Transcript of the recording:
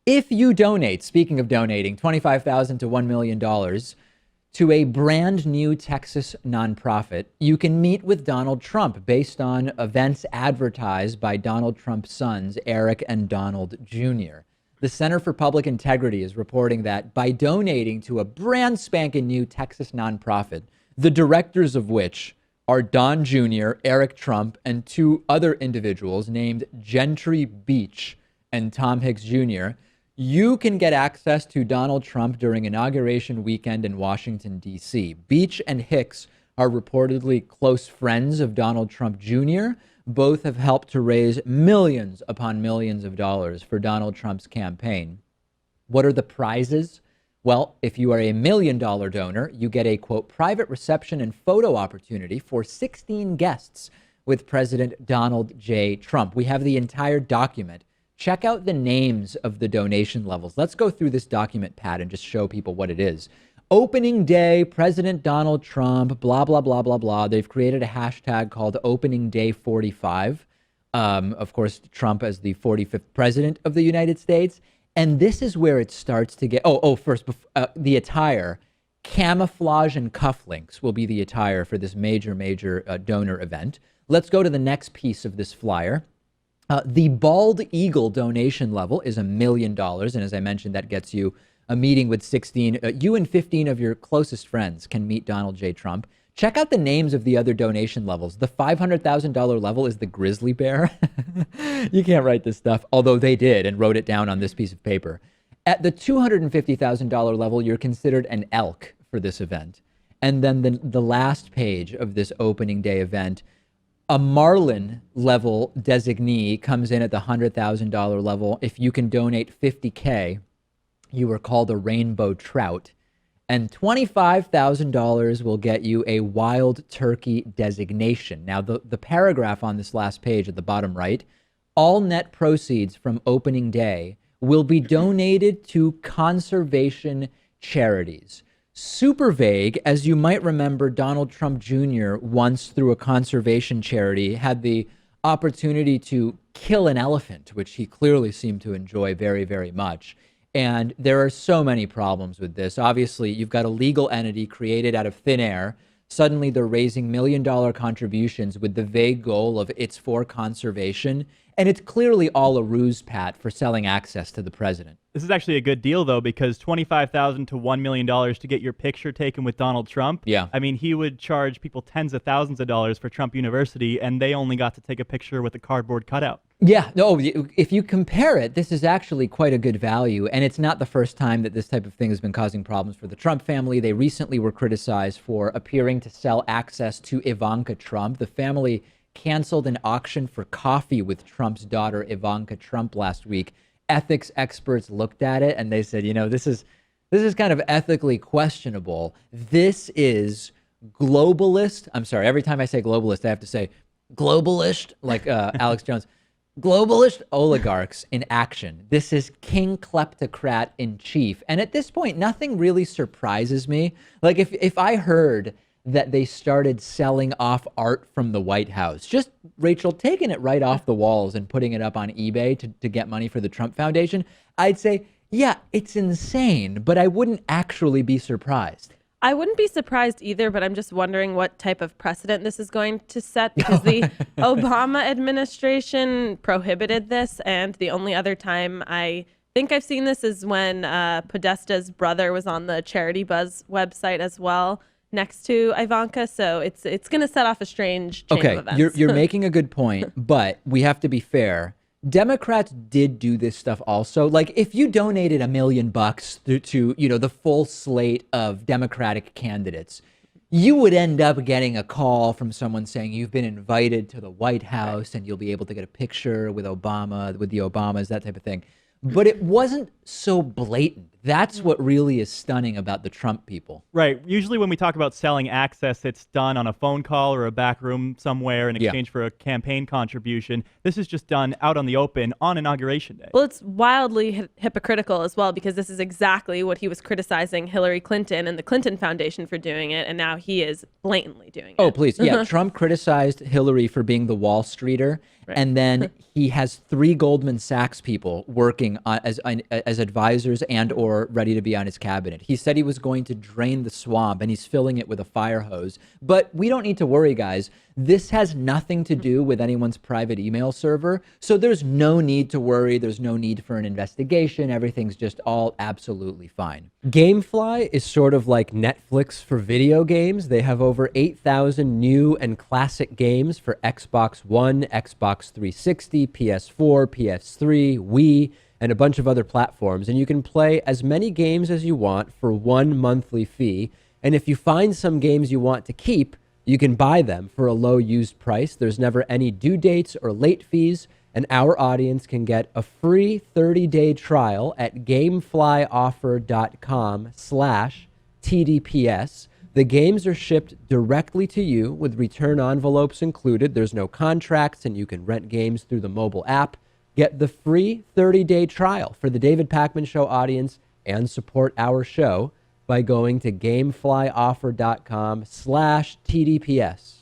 If you donate, speaking of donating, $25,000 to $1 million to a brand new Texas nonprofit, you can meet with Donald Trump based on events advertised by Donald Trump's sons, Eric and Donald Jr. The Center for Public Integrity is reporting that by donating to a brand spanking new Texas nonprofit, the directors of which are Don Jr., Eric Trump, and two other individuals named Gentry Beach and Tom Hicks Jr., you can get access to Donald Trump during inauguration weekend in Washington, D.C. Beach and Hicks are reportedly close friends of Donald Trump Jr. Both have helped to raise millions upon millions of dollars for Donald Trump's campaign. What are the prizes? Well, if you are a $1 million donor, you get a, quote, private reception and photo opportunity for 16 guests with President Donald J. Trump. We have the entire document. Check out the names of the donation levels. Let's go through this document, Pat, and just show people what it is. Opening day, President Donald Trump, blah, blah, blah, blah, blah. They've created a hashtag called Opening Day 45. Of course, Trump as the 45th president of the United States. And this is where it starts to get, first, the attire. Camouflage and cufflinks will be the attire for this major donor event. Let's go to the next piece of this flyer. The Bald Eagle donation level is $1 million. And as I mentioned, that gets you a meeting with 16. You and 15 of your closest friends can meet Donald J. Trump. Check out the names of the other donation levels. The $500,000 level is the grizzly bear. You can't write this stuff, although they did and wrote it down on this piece of paper. At the $250,000 level, you're considered an elk for this event. And then the last page of this opening day event, a Marlin level designee comes in at the $100,000 level. If you can donate $50K, you are called a rainbow trout. And $25,000 will get you a wild turkey designation. Now, the paragraph on this last page at the bottom right, all net proceeds from opening day will be donated to conservation charities. Super vague. As you might remember, Donald Trump Jr. once, through a conservation charity, had the opportunity to kill an elephant, which he clearly seemed to enjoy very, very much. And there are so many problems with this. Obviously, you've got a legal entity created out of thin air. Suddenly, they're raising $1 million contributions with the vague goal of it's for conservation. And it's clearly all a ruse, Pat, for selling access to the president. This is actually a good deal, though, because $25,000 to $1 million to get your picture taken with Donald Trump. Yeah. I mean, he would charge people tens of thousands of dollars for Trump University, and they only got to take a picture with a cardboard cutout. Yeah, no, if you compare it, this is actually quite a good value. And it's not the first time that this type of thing has been causing problems for the Trump family. They recently were criticized for appearing to sell access to Ivanka Trump. The family canceled an auction for coffee with Trump's daughter, Ivanka Trump, last week. Ethics experts looked at it and they said, this is kind of ethically questionable. This is globalist. I'm sorry, every time I say globalist, I have to say globalist, like Alex Jones. Globalist oligarchs in action. This is king kleptocrat in chief. And at this point, nothing really surprises me. Like if I heard that they started selling off art from the White House, just, Rachel, taking it right off the walls and putting it up on eBay to get money for the Trump Foundation, I'd say, yeah, it's insane, but I wouldn't actually be surprised. I wouldn't be surprised either, but I'm just wondering what type of precedent this is going to set, because the Obama administration prohibited this, and the only other time I think I've seen this is when Podesta's brother was on the Charity Buzz website as well, next to Ivanka. So it's going to set off a strange chain of events. You're making a good point, but we have to be fair. Democrats did do this stuff also. Like if you donated $1 million to the full slate of Democratic candidates, you would end up getting a call from someone saying you've been invited to the White House and you'll be able to get a picture with Obama, with the Obamas, that type of thing. But it wasn't so blatant. That's what really is stunning about the Trump people. Right. Usually when we talk about selling access, it's done on a phone call or a back room somewhere in exchange for a campaign contribution. This is just done out on the open on Inauguration Day. Well, it's wildly hypocritical as well, because this is exactly what he was criticizing Hillary Clinton and the Clinton Foundation for doing it, and now he is blatantly doing it. Oh, please. Yeah, Trump criticized Hillary for being the Wall Streeter, and then he has 3 Goldman Sachs people working as advisors and or ready to be on his cabinet. He said he was going to drain the swamp, and he's filling it with a fire hose. But we don't need to worry, guys. This has nothing to do with anyone's private email server, so there's no need to worry. There's no need for an investigation. Everything's just all absolutely fine. Gamefly is sort of like Netflix for video games. They have over 8,000 new and classic games for Xbox One, Xbox 360, PS4, PS3, Wii, and a bunch of other platforms. And you can play as many games as you want for one monthly fee. And if you find some games you want to keep, you can buy them for a low used price. There's never any due dates or late fees. And our audience can get a free 30-day trial at gameflyoffer.com/TDPS. The games are shipped directly to you with return envelopes included. There's no contracts, and you can rent games through the mobile app. Get the free 30-day trial for the David Pakman Show audience and support our show by going to gameflyoffer.com/TDPS.